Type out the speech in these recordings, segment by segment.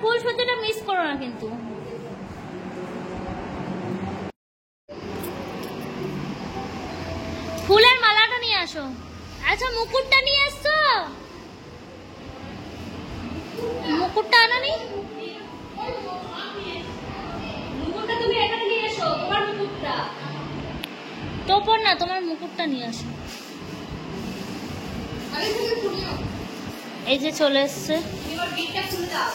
ফুল সজ্জাটা miss করো না কিন্তু। ফুলের মালাটা নিয়ে আসো। আচ্ছা মুকুটটা নিয়ে আসছো? মুকুটটা আনোনি? মুকুটটা তুমি এখানে নিয়ে এসো, তোমার মুকুটটা। তোপর না, তোমার মুকুটটা নিয়ে আসো। এই যে চলে এসছে। এবার গেটটা খুলে দাও।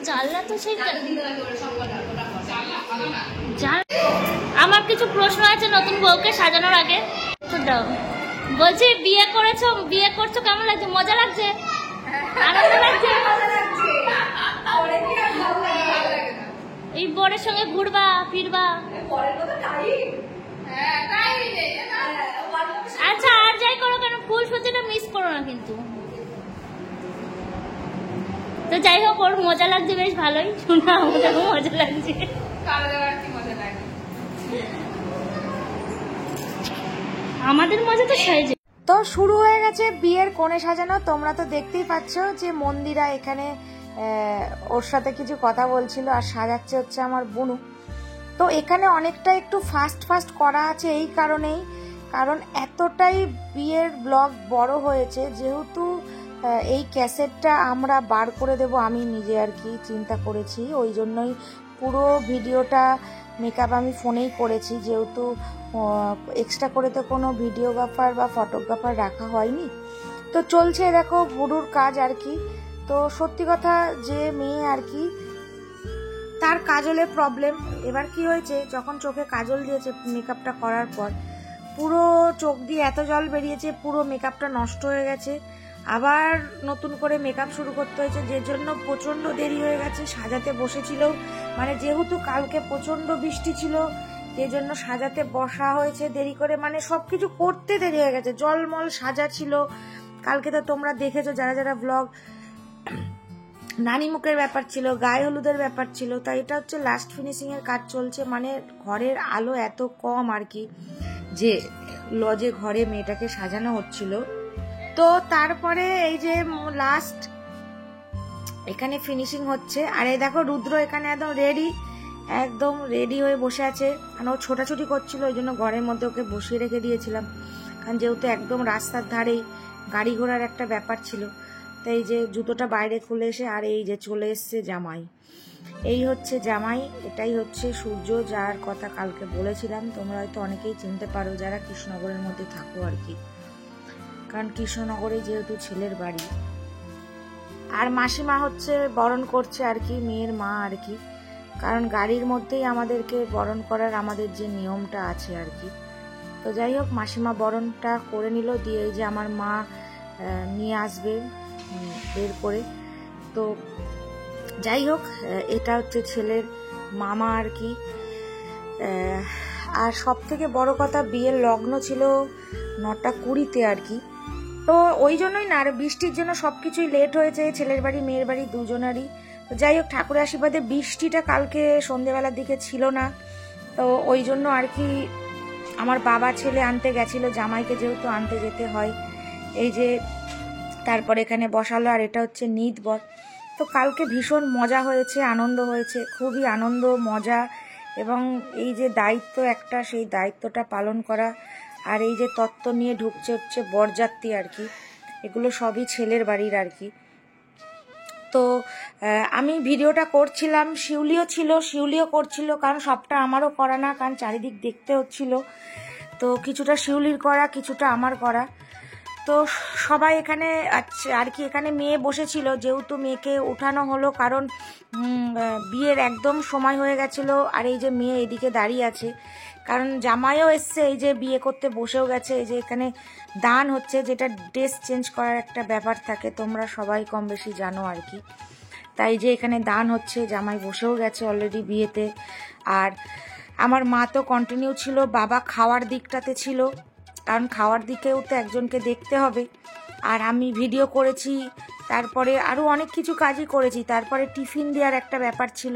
জানলা তো সেই আমার কিছু প্রশ্ন আছে নতুন বউকে সাজানোর আগে। বলছি বিয়ে করেছো, বিয়ে করছো, কেমন লাগছে? মজা লাগছে? আনন্দ লাগছে? এই বরের সঙ্গে ঘুরবা ফিরবা? আচ্ছা আর যাই করো কেন, ফুল সজ্জাটা মিস করো না কিন্তু। তো যাই হোক, ওর মজা লাগছে বেশ ভালোই, শুনে আমাদেরও মজা লাগছে। আমাদের মজা তো সেই। তো শুরু হয়ে গেছে বিয়ের কোণে সাজানো। তোমরা তো দেখতেই পাচ্ছ যে মন্দিরা এখানে ওর সাথে কিছু কথা বলছিল, আর সাজাচ্ছে হচ্ছে আমার বুনু। তো এখানে অনেকটা একটু ফাস্ট করা আছে এই কারণেই, কারণ এতটাই বিয়ের ব্লগ বড় হয়েছে, যেহেতু এই ক্যাসেটটা আমরা বার করে দেব আমি নিজে আর কি চিন্তা করেছি। ওই জন্যই পুরো ভিডিওটা মেকআপ আমি ফোনেই করেছি, যেহেতু এক্সট্রা করে তো কোনো ভিডিওগ্রাফার বা ফটোগ্রাফার রাখা হয়নি। তো চলছে দেখো বুড়োর কাজ আর কি। তো সত্যি কথা যে মেয়ে আর কি, তার কাজলের প্রবলেম। এবার কি হয়েছে, যখন চোখে কাজল দিয়েছে মেকআপটা করার পর, পুরো চোখ দিয়ে এত জল বেরিয়েছে, পুরো মেকআপটা নষ্ট হয়ে গেছে। আবার নতুন করে মেকআপ শুরু করতে হয়েছে, যে জন্য প্রচণ্ড দেরি হয়ে গেছে। সাজাতে বসেছিল, মানে যেহেতু কালকে প্রচণ্ড বৃষ্টি ছিল, যে জন্য সাজাতে বসা হয়েছে দেরি করে, মানে সবকিছু করতে দেরি হয়ে গেছে। জলমল সাজা ছিল কালকে, তো তোমরা দেখেছো যারা যারা ব্লগ। নানি মুখের ব্যাপার ছিল, গায়ে হলুদের ব্যাপার ছিল, তাই এটা হচ্ছে লাস্ট ফিনিশিং এর কাজ চলছে। মানে ঘরের আলো এত কম আর কি, যে লজে ঘরে মেয়েটাকে সাজানো হচ্ছিল। তো তারপরে এই যে লাস্ট এখানে ফিনিশিং হচ্ছে। আর এই দেখো রুদ্র এখানে একদম রেডি হয়ে বসে আছে, কারণ ও ছোটাছুটি করছিল, ওই জন্য ঘরের মধ্যে ওকে বসিয়ে রেখে দিয়েছিলাম, কারণ যেহেতু একদম রাস্তার ধারেই গাড়ি ঘোড়ার একটা ব্যাপার ছিল। তো এই যে জুতোটা বাইরে খুলে এসে, আর এই যে চলে এসছে জামাই। এই হচ্ছে জামাই, এটাই হচ্ছে সূর্য, যার কথা কালকে বলেছিলাম। তোমরা হয়তো অনেকেই চিনতে পারো যারা কৃষ্ণনগরের মধ্যে থাকো আর কি, কারণ কৃষ্ণনগরে যেহেতু ছেলের বাড়ি। আর মাসিমা হচ্ছে বরণ করছে আর কি, মেয়ের মা আর কি, কারণ গাড়ির মধ্যেই আমাদেরকে বরণ করার আমাদের যে নিয়মটা আছে আর কি। তো যাই হোক, মাসিমা বরণটা করে নিল, দিয়ে এই যে আমার মা নিয়ে আসবে বের করে। তো যাই হোক, এটা হচ্ছে ছেলের মামা আর কি। আর সব থেকে বড় কথা, বিয়ের লগ্ন ছিল 9:20-তে আর কি। তো ওই জন্যই না, আর বৃষ্টির জন্য সবকিছুই লেট হয়েছে, ছেলের বাড়ি মেয়ের বাড়ি দুজনারই। তো যাই হোক, ঠাকুরের আশীর্বাদে বৃষ্টিটা কালকে সন্ধ্যেবেলার দিকে ছিল না। তো ওই জন্য আর কি আমার বাবা ছেলে আনতে গেছিল, জামাইকে যেহেতু আনতে যেতে হয়। এই যে তারপর এখানে বসালো, আর এটা হচ্ছে নিত বর। তো কালকে ভীষণ মজা হয়েছে, আনন্দ হয়েছে, খুবই আনন্দ মজা। এবং এই যে দায়িত্ব একটা, সেই দায়িত্বটা পালন করা, আর এই যে তত্ত্ব নিয়ে ঢুকছে হচ্ছে বরযাত্রী আর কি, এগুলো সবই ছেলের বাড়ির আর কি। তো আমি ভিডিওটা করছিলাম, শিউলিও করছিল, কারণ সবটা আমারও করা না, কারণ চারিদিক দেখতে হচ্ছিল। তো কিছুটা শিউলির করা, কিছুটা আমার করা। তো সবাই এখানে আর কি, এখানে মেয়ে বসেছিল, যেহেতু মেয়েকে উঠানো হলো, কারণ বিয়ের একদম সময় হয়ে গেছিলো। আর এই যে মেয়ে এদিকে দাঁড়িয়ে আছে, কারণ জামাইও এসছে, এই যে বিয়ে করতে বসেও গেছে। এই যে এখানে দান হচ্ছে, যেটা ড্রেস চেঞ্জ করার একটা ব্যাপার থাকে, তোমরা সবাই কম বেশি জানো আর কি। তাই যে এখানে দান হচ্ছে, জামাই বসেও গেছে অলরেডি বিয়েতে। আর আমার মা তো কন্টিনিউ ছিল, বাবা খাওয়ার দিকটাতে ছিল, কারণ খাওয়ার দিকেও তো একজনকে দেখতে হবে। আর আমি ভিডিও করেছি, তারপরে আরও অনেক কিছু কাজই করেছি, তারপরে টিফিন দেওয়ার একটা ব্যাপার ছিল।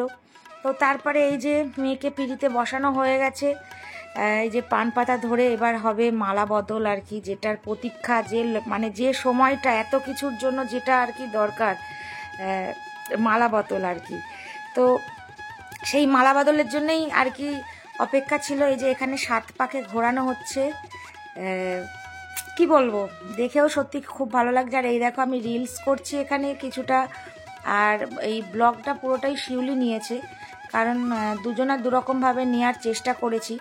তো তারপরে এই যে মেয়েকে পিঁড়িতে বসানো হয়ে গেছে, এই যে পান পাতা ধরে এবার হবে মালা বদল আর কি, যেটার প্রতীক্ষা, যে মানে যে সময়টা এত কিছুর জন্য যেটা আর কি দরকার, মালা বদল আর কি। তো সেই মালা বদলের জন্যই আর কি অপেক্ষা ছিল। এই যে এখানে 7 পাকে ঘোরানো হচ্ছে, কি বলবো, দেখেও সত্যি খুব ভালো লাগছে। আর এই দেখো আমি রিলস করছি এখানে কিছুটা, আর এই ব্লগটা পুরোটাই শিউলি নিয়েছে, কারণ দুজনা দুরকমভাবে নেওয়ার চেষ্টা করেছি।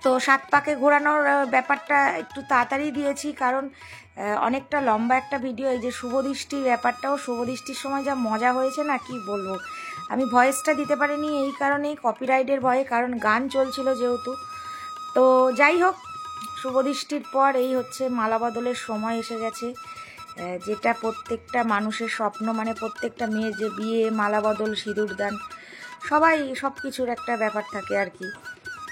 তো 7 পাকে ঘোরানোর ব্যাপারটা একটু তাড়াতাড়ি দিয়েছি, কারণ অনেকটা লম্বা একটা ভিডিও। এই যে শুভদৃষ্টির ব্যাপারটাও, শুভদৃষ্টির সময় যা মজা হয়েছে না, কি বলবো। আমি ভয়েসটা দিতে পারিনি এই কারণেই, কপিরাইটের ভয়ে, কারণ গান চলছিল যেহেতু। তো যাই হোক, শুভদৃষ্টির পর এই হচ্ছে মালা বদলের সময় এসে গেছে, যেটা প্রত্যেকটা মানুষের স্বপ্ন, মানে প্রত্যেকটা মেয়ের যে বিয়ে, মালা বদল, সিঁদুরদান, সবাই সব কিছুর একটা ব্যাপার থাকে আর কি।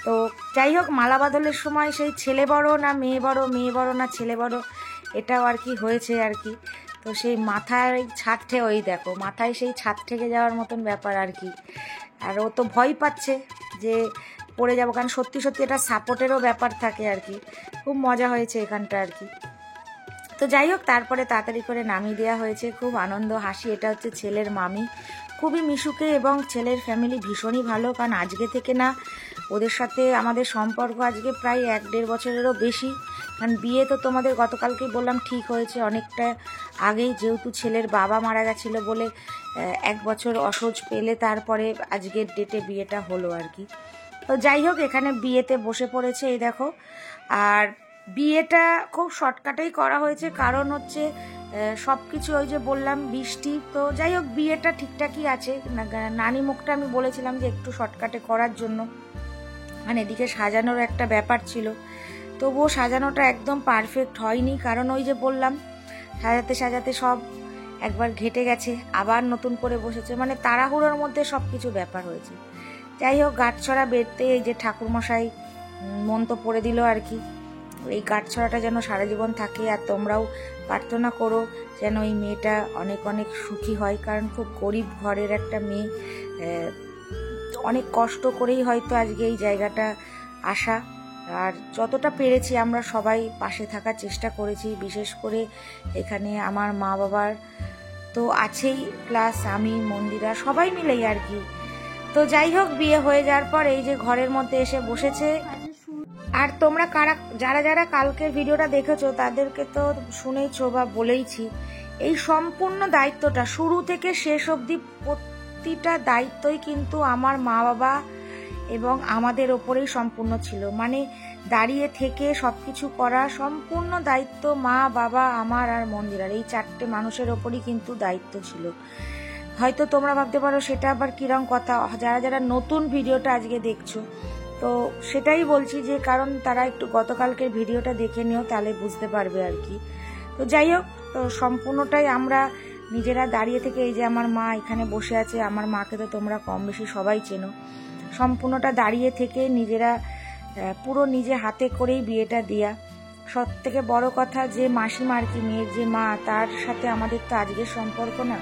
তো যাই হোক, মালা বদলের সময় সেই ছেলে বড় না মেয়ে বড়, মেয়ে বড় না ছেলে বড়, এটাও আর কি হয়েছে আর কি। তো সেই মাথায় ছাদ থেকে, ওই দেখো মাথায় সেই ছাদ থেকে যাওয়ার মতন ব্যাপার আর কি। আর ও তো ভয় পাচ্ছে যে পড়ে যাবো, কারণ সত্যি সত্যি এটা সাপোর্টেরও ব্যাপার থাকে আর কি। খুব মজা হয়েছে এখানটা আর কি। তো যাই হোক, তারপরে তাড়াতাড়ি করে নামিয়ে দেওয়া হয়েছে, খুব আনন্দ হাসি। এটা হচ্ছে ছেলের মামি, খুবই মিশুকে, এবং ছেলের ফ্যামিলি ভীষণই ভালো, কারণ আজকে থেকে না ওদের সাথে আমাদের সম্পর্ক আজকে প্রায় 1-1.5 বছরেরও বেশি। কারণ বিয়ে তো তোমাদের গতকালকেই বললাম ঠিক হয়েছে অনেকটা আগেই, যেহেতু ছেলের বাবা মারা গেছিলো বলে 1 বছর অসহ্য পেলে তারপরে আজকের ডেটে বিয়েটা হলো আর কি। তো যাই হোক, এখানে বিয়েতে বসে পড়েছে এই দেখো। আর বিয়েটা খুব শর্টকাটেই করা হয়েছে, কারণ হচ্ছে সব কিছু ওই যে বললাম বৃষ্টি। তো যাই হোক, বিয়েটা ঠিকঠাকই আছে। নানি মুখটা আমি বলেছিলাম যে একটু শর্টকাটে করার জন্য, মানে এদিকে সাজানোর একটা ব্যাপার ছিল, তবুও সাজানোটা একদম পারফেক্ট হয়নি, কারণ ওই যে বললাম সাজাতে সাজাতে সব একবার ঘেটে গেছে, আবার নতুন করে বসেছে, মানে তাড়াহুড়োর মধ্যে সব কিছু ব্যাপার হয়েছে। যাই হোক, গাঁটছড়া বেরতে এই যে ঠাকুরমশাই মন্ত্র পড়ে দিল আর কি। এই গাঁটছড়াটা যেন সারা জীবন থাকে, আর তোমরাও প্রার্থনা করো যেন এই মেয়েটা অনেক অনেক সুখী হয়, কারণ খুব গরিব ঘরের একটা মেয়ে, অনেক কষ্ট করেই হয়তো আজকে এই জায়গাটা আসা। আর যতটা পেরেছি আমরা সবাই পাশে থাকার চেষ্টা করেছি, বিশেষ করে এখানে আমার মা বাবার তো আছেই, প্লাস আমি, মন্দিরা, সবাই মিলেই আর কি। তো যাই হোক, বিয়ে হয়ে যাওয়ার পর এই যে ঘরের মধ্যে এসে বসেছে। আর তোমরা যারা যারা কালকের ভিডিওটা দেখেছো তাদেরকে তো শুনেইছো বা বলেইছি, এই সম্পূর্ণ দায়িত্বটা শুরু থেকে শেষ অবধি প্রতিটা দায়িত্বই কিন্তু আমার মা বাবা এবং আমাদের ওপরেই সম্পূর্ণ ছিল। মানে দাঁড়িয়ে থেকে সবকিছু করা সম্পূর্ণ দায়িত্ব মা বাবা আমার আর মন্দিরার, এই 4টে মানুষের ওপরই কিন্তু দায়িত্ব ছিল। হয়তো তোমরা ভাবতে পারো সেটা আবার কিরম কথা, যারা যারা নতুন ভিডিওটা আজকে দেখছো, তো সেটাই বলছি যে কারণ তারা একটু গতকালকের ভিডিওটা দেখে নিও, তাহলে বুঝতে পারবে আর কি। তো যাই হোক, তো সম্পূর্ণটাই আমরা নিজেরা দাঁড়িয়ে থেকে, এই যে আমার মা এখানে বসে আছে, আমার মাকে তো তোমরা কম বেশি সবাই চেনো, সম্পূর্ণটা দাঁড়িয়ে থেকে নিজেরা পুরো নিজে হাতে করেই বিয়েটা দেয়া। সব থেকে বড় কথা যে মাসিমা আর কি, মেয়ের যে মা, তার সাথে আমাদের তো আজকের সম্পর্ক না,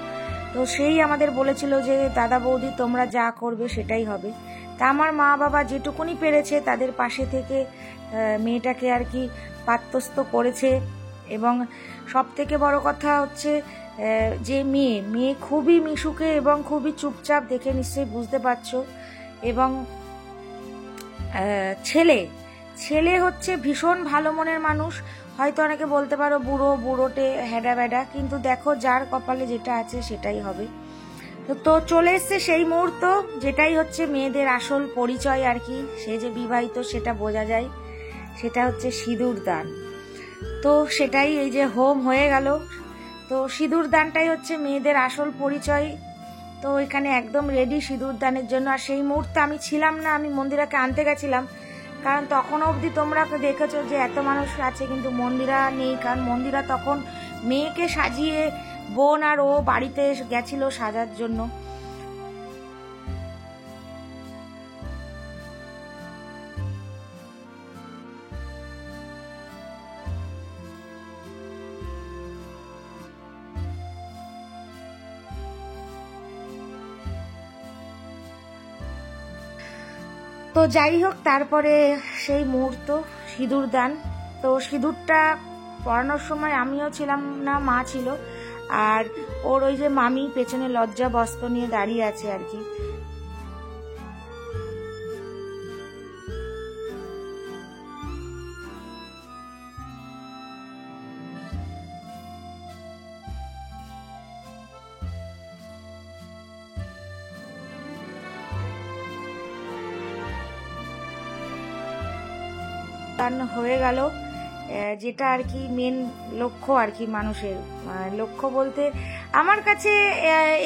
তো সেই আমাদের বলেছিল যে দাদা বৌদি তোমরা যা করবে সেটাই হবে। তা আমার মা বাবা যেটুকুনি পেরেছে তাদের পাশে থেকে মেয়েটাকে আর কি পাত্রস্থ করেছে। এবং সব থেকে বড় কথা হচ্ছে যে মেয়ে খুবই মিশুকে এবং খুবই চুপচাপ, দেখে নিশ্চয়ই বুঝতে পারছো। এবং ছেলে হচ্ছে ভীষণ ভালো মনের মানুষ। হয়তো অনেকে বলতে পারো বুড়োটে হ্যাডা ব্যাডা, কিন্তু দেখো যার কপালে যেটা আছে সেটাই হবে। তো চলে এসছে সেই মুহূর্ত, যেটাই হচ্ছে মেয়েদের আসল পরিচয় আর কি, সে যে বিবাহিত সেটা বোঝা যায়, সেটা হচ্ছে সিঁদুর দান। তো সেটাই এই যে হোম হয়ে গেল, তো সিঁদুর দানটাই হচ্ছে মেয়েদের আসল পরিচয়। তো এখানে একদম রেডি সিঁদুর দানের জন্য। আর সেই মুহূর্তে আমি ছিলাম না, আমি মন্দিরাকে আনতে গেছিলাম, কারণ তখন অবধি তোমরা দেখেছো যে এত মানুষ আছে, কিন্তু মন্দিরা নেই, কারণ মন্দিরা তখন মেয়েকে সাজিয়ে বোন আর ও বাড়িতে গেছিল সাজার জন্য। তো যাই হোক, তারপরে সেই মুহূর্ত সিঁদুর দান। তো সিঁদুরটা পরানোর সময় আমিও ছিলাম না, মা ছিল, আর ওর ওই যে মামি পেছনে লজ্জা বস্ত্র নিয়ে দাঁড়িয়ে আছে আর কি। দান হয়ে গেল, যেটা আর কি মেন লক্ষ্য আর কি মানুষের। লক্ষ্য বলতে আমার কাছে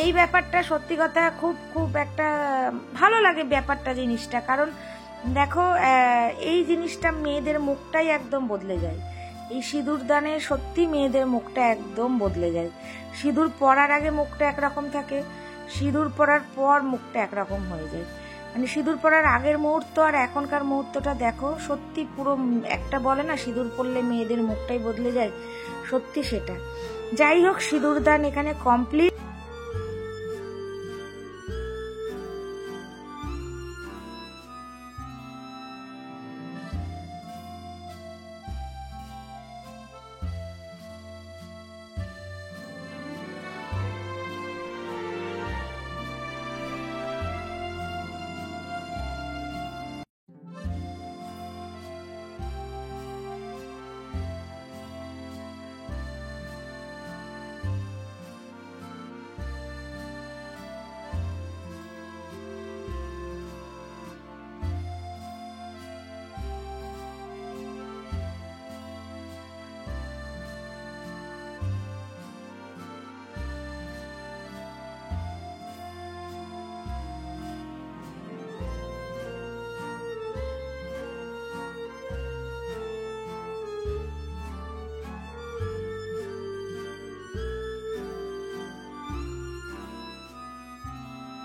এই ব্যাপারটা সত্যি কথা খুব খুব একটা ভালো লাগে ব্যাপারটা, জিনিসটা। কারণ দেখো, এই জিনিসটা মেয়েদের মুখটাই একদম বদলে যায়। এই সিঁদুর দানে সত্যি মেয়েদের মুখটা একদম বদলে যায়। সিঁদুর পরার আগে মুখটা একরকম থাকে, সিঁদুর পরার পর মুখটা একরকম হয়ে যায়। মানে সিঁদুর পরার আগের মুহূর্ত আর এখনকার মুহূর্তটা দেখো, সত্যি পুরো একটা বলে না সিঁদুর পরলে মেয়েদের মুখটাই বদলে যায়, সত্যি সেটা। যাই হোক, সিঁদুর দান এখানে কমপ্লিট।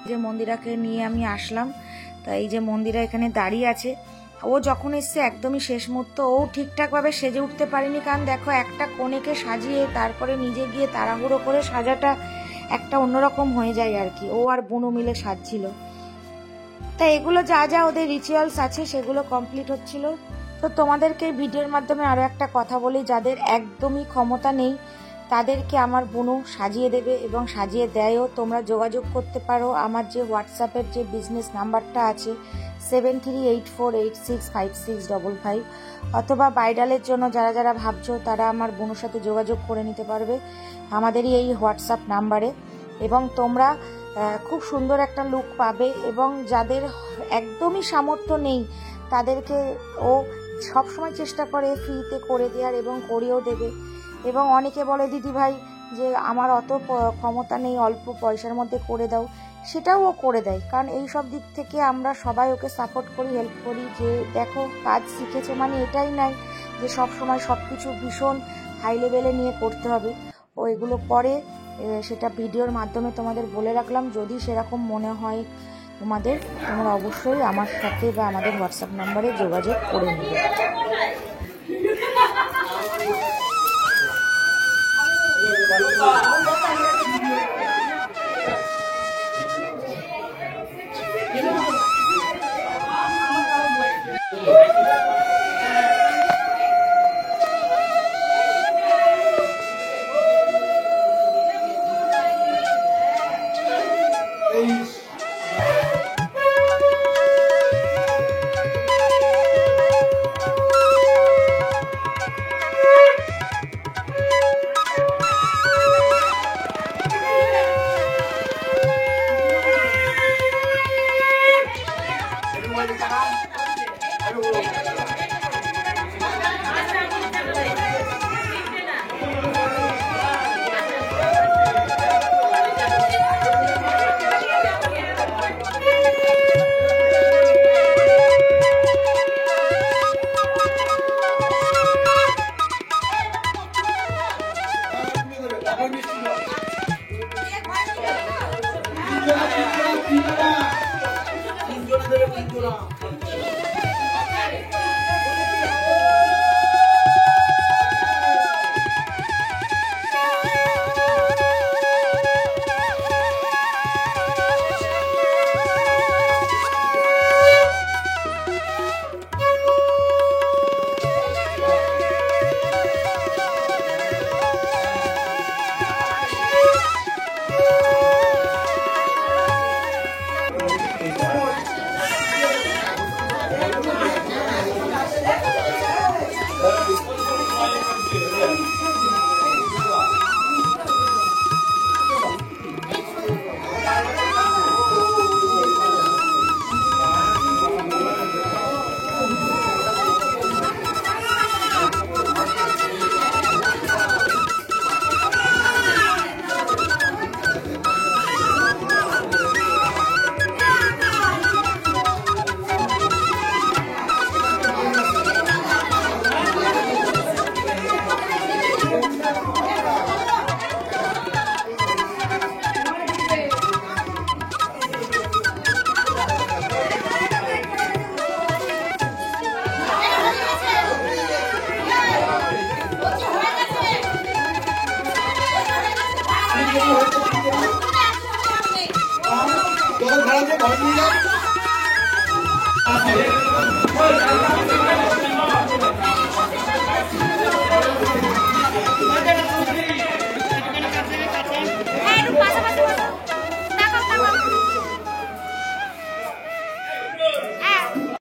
যে মন্দিরাকে নিয়ে আমি আসলাম, তা এই যে মন্দিরা এখানে দাঁড়িয়ে আছে। ও যখন এসছে একদমই শেষ মুহূর্ত, ও ঠিকঠাকভাবে সেজে উঠতে পারেনি। কারণ দেখো, একটা কনেকে সাজিয়ে তারপরে নিজে গিয়ে তাড়াহুড়ো করে সাজাটা একটা অন্যরকম হয়ে যায় আর কি। ও আর বুনু মিলে সাজছিল। তা এগুলো যা যা ওদের রিচুয়ালস আছে সেগুলো কমপ্লিট হচ্ছিল। তো তোমাদেরকে ভিডিওর মাধ্যমে আরো একটা কথা বলি, যাদের একদমই ক্ষমতা নেই তাদেরকে আমার বুনু সাজিয়ে দেবে এবং সাজিয়ে দেয়ও। তোমরা যোগাযোগ করতে পারো আমার যে হোয়াটসঅ্যাপের যে বিজনেস নাম্বারটা আছে 7384865655, অথবা ব্রাইডালের জন্য যারা যারা ভাবছো তারা আমার বুনুর সাথে যোগাযোগ করে নিতে পারবে আমাদেরই এই হোয়াটসঅ্যাপ নাম্বারে। এবং তোমরা খুব সুন্দর একটা লুক পাবে। এবং যাদের একদমই সামর্থ্য নেই তাদেরকে ও সবসময় চেষ্টা করে ফ্রিতে করে দেওয়ার, এবং করেও দেবে। এবং অনেকে বলে দিদি ভাই যে আমার অত ক্ষমতা নেই, অল্প পয়সার মধ্যে করে দাও, সেটাও ও করে দেয়। কারণ এই সব দিক থেকে আমরা সবাই ওকে সাপোর্ট করি, হেল্প করি। যে দেখো, কাজ শিখেছে মানে এটাই নয় যে সব সময় সব কিছু ভীষণ হাই লেভেলে নিয়ে করতে হবে। ও এগুলো করে, সেটা ভিডিওর মাধ্যমে তোমাদের বলে রাখলাম। যদি সেরকম মনে হয় তোমাদের, তোমরা অবশ্যই আমার সাথে বা আমাদের হোয়াটসঅ্যাপ নাম্বারে যোগাযোগ করে নেবে। যখন খারাপ ঘরে নিয়ে যাও